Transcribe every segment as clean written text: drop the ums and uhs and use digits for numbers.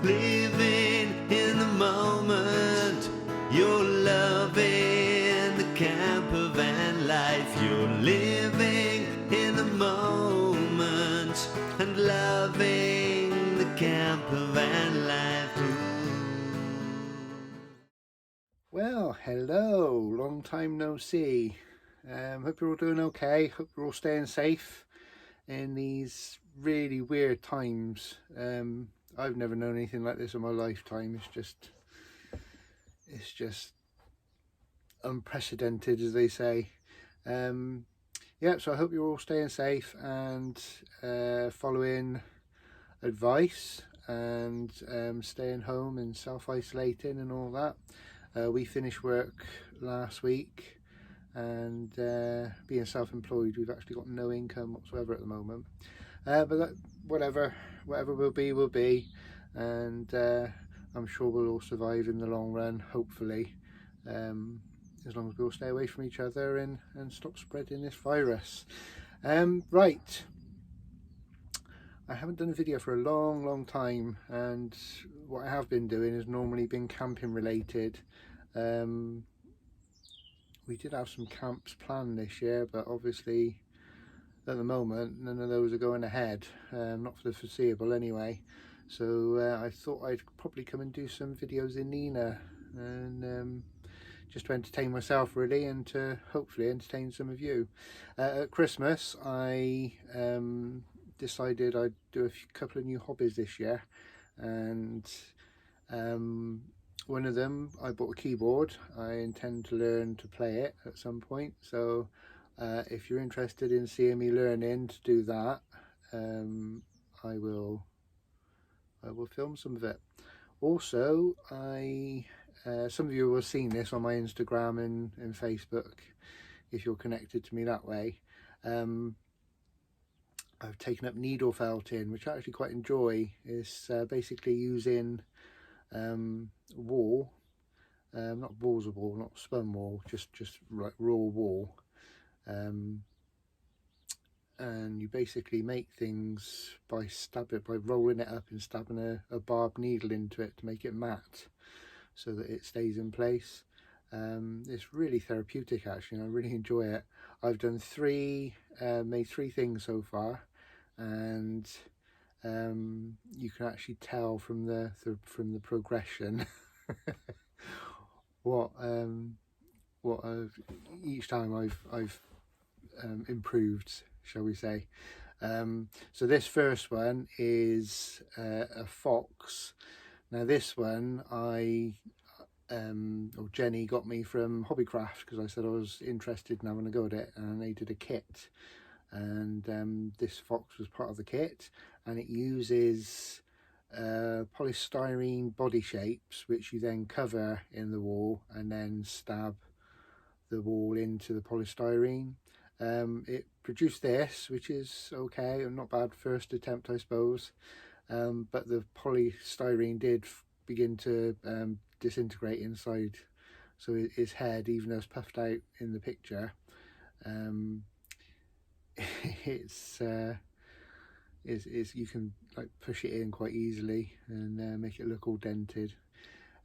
Living in the moment, you're loving the campervan life. You're living in the moment and loving the campervan life. Well, hello, long time no see. Hope you're all doing okay. Hope you're all staying safe in these really weird times. I've never known anything like this in my lifetime. It's just unprecedented, as they say. Yeah, so I hope you're all staying safe and following advice and staying home and self-isolating and all that. We finished work last week, and being self-employed, we've actually got no income whatsoever at the moment. But whatever will be, and I'm sure we'll all survive in the long run, hopefully, as long as we all stay away from each other and stop spreading this virus. Right. I haven't done a video for a long time, and what I have been doing has normally been camping related. We did have some camps planned this year, but obviously at the moment none of those are going ahead, not for the foreseeable anyway. So I thought I'd probably come and do some videos in Nina, and just to entertain myself really, and to hopefully entertain some of you. At Christmas I decided I'd do a couple of new hobbies this year, and one of them, I bought a keyboard. I intend to learn to play it at some point, so if you're interested in seeing me learning to do that, I will film some of it. Also, some of you will have seen this on my Instagram and Facebook if you're connected to me that way. I've taken up needle felting, which I actually quite enjoy. It's basically using wool, not balls of wool, not spun wool, just like raw wool, and you basically make things by rolling it up and stabbing a barbed needle into it to make it matte, so that it stays in place. It's really therapeutic actually, and I really enjoy it. I've done made three things so far, and you can actually tell from the progression what each time I've improved, shall we say. So this first one is a fox. Now this one Jenny got me from Hobbycraft, because I said I was interested in having a go at it, and they did a kit, and this fox was part of the kit, and it uses polystyrene body shapes, which you then cover in the wall and then stab the wall into the polystyrene. It produced this, which is okay and not bad first attempt, I suppose, but the polystyrene did begin to disintegrate inside, so his head, even though it's puffed out in the picture, it's you can like push it in quite easily and make it look all dented.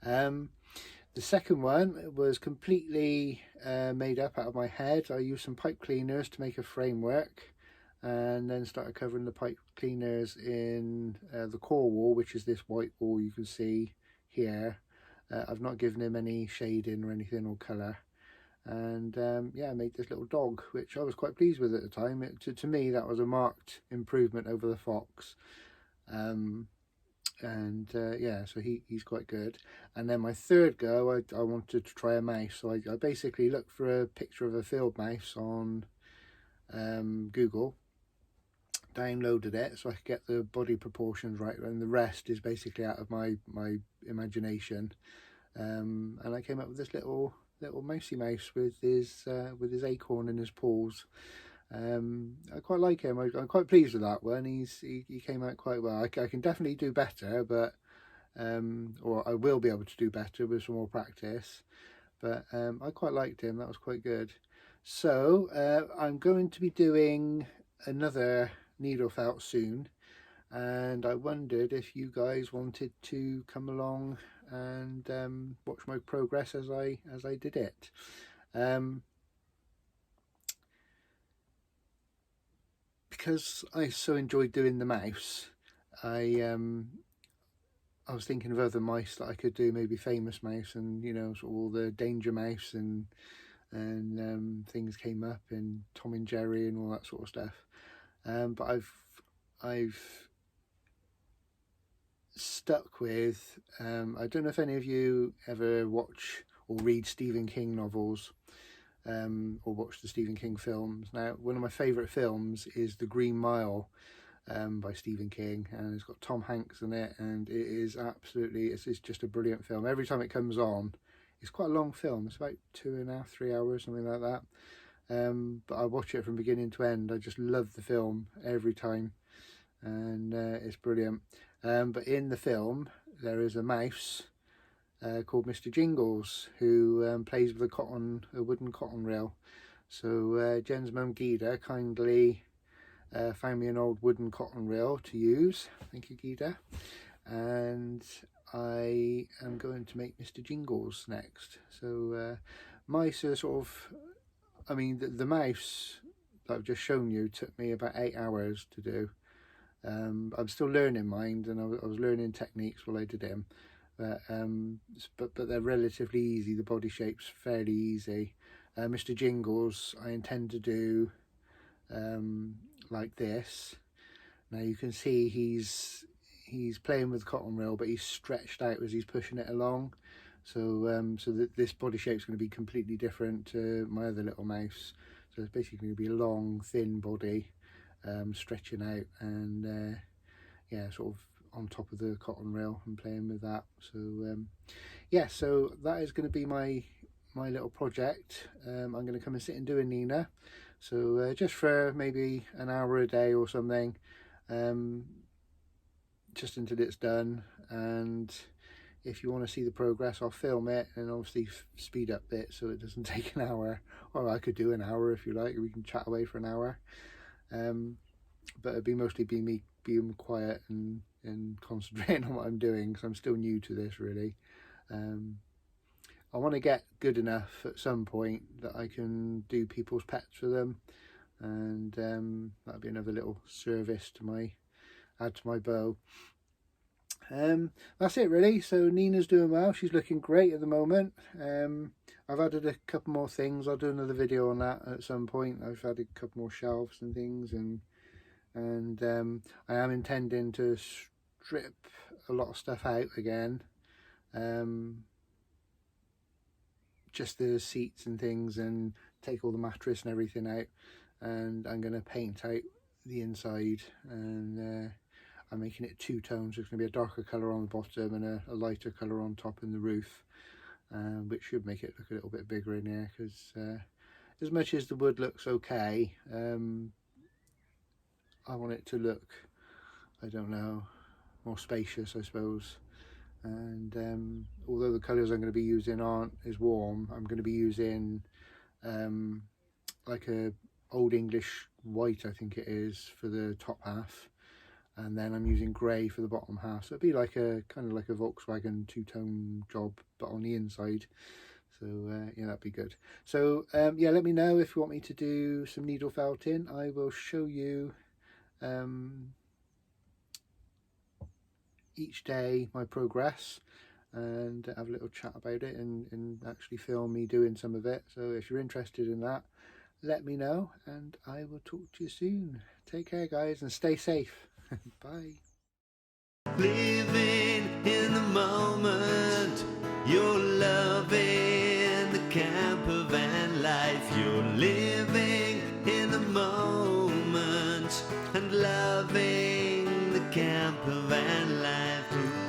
The second one was completely made up out of my head. I used some pipe cleaners to make a framework, and then started covering the pipe cleaners in the core wall, which is this white wall you can see here. I've not given him any shading or anything or colour, and yeah, I made this little dog, which I was quite pleased with at the time. To me, that was a marked improvement over the fox. Yeah, so he's quite good. And then my third go, I wanted to try a mouse, so I basically looked for a picture of a field mouse on Google, downloaded it so I could get the body proportions right, and the rest is basically out of my imagination. And I came up with this little mousey mouse with his acorn in his paws. I quite like him. I'm quite pleased with that one. He came out quite well. I can definitely do better, but or I will be able to do better with some more practice, but I quite liked him. That was quite good. So I'm going to be doing another needle felt soon, and I wondered if you guys wanted to come along and watch my progress as I did it. Because I so enjoyed doing the mouse, I was thinking of other mice that I could do, maybe famous mouse, and you know, sort of all the Danger Mouse and things came up, and Tom and Jerry and all that sort of stuff. But I've stuck with I don't know if any of you ever watch or read Stephen King novels, or watch the Stephen King films. Now, one of my favourite films is The Green Mile, by Stephen King, and it's got Tom Hanks in it, and it is absolutely, it's just a brilliant film. Every time it comes on, it's quite a long film, it's about 2.5, 3 hours, something like that. But I watch it from beginning to end. I just love the film every time, and it's brilliant. But in the film, there is a mouse called Mr. Jingles, who plays with a wooden cotton reel. So Jen's mum Gita kindly found me an old wooden cotton reel to use. Thank you, Gita. And I am going to make Mr. Jingles next. So mice are sort of, I mean, the mouse that I've just shown you took me about 8 hours to do. I'm still learning mine, and I was learning techniques while I did him. But they're relatively easy. The body shape's fairly easy. Mr. Jingles I intend to do like this. Now you can see he's playing with the cotton reel, but he's stretched out as he's pushing it along. So so that this body shape's going to be completely different to my other little mouse. So it's basically going to be a long, thin body, stretching out, and yeah, sort of on top of the cotton reel and playing with that. So yeah, so that is going to be my little project. I'm going to come and sit and do a Nina. So just for maybe an hour a day or something, just until it's done. And if you want to see the progress, I'll film it and obviously speed up bits so it doesn't take an hour. Or I could do an hour if you like. We can chat away for an hour. But it'd be mostly me being quiet and concentrating on what I'm doing, because I'm still new to this, really. I want to get good enough at some point that I can do people's pets for them, and that'll be another little service to add to my bow. That's it really. So Nina's doing well. She's looking great at the moment. I've added a couple more things. I'll do another video on that at some point. I've added a couple more shelves and things, and I am intending to strip a lot of stuff out again. Just the seats and things, and take all the mattress and everything out, and I'm going to paint out the inside, and I'm making it two tones. There's going to be a darker colour on the bottom and a lighter colour on top in the roof, which should make it look a little bit bigger in here, because as much as the wood looks okay, I want it to look, I don't know, more spacious, I suppose. And although the colours I'm going to be using aren't as warm, I'm going to be using like a old English white, I think it is, for the top half, and then I'm using grey for the bottom half. So it'd be like a kind of like a Volkswagen two-tone job, but on the inside. So yeah, that'd be good. So yeah, let me know if you want me to do some needle felting. I will show you each day my progress, and have a little chat about it, and actually film me doing some of it. So if you're interested in that, let me know, and I will talk to you soon. Take care, guys, and stay safe. Bye. Living in the moment, you're loving the campervan life. You're living in the moment and loving the campervan life.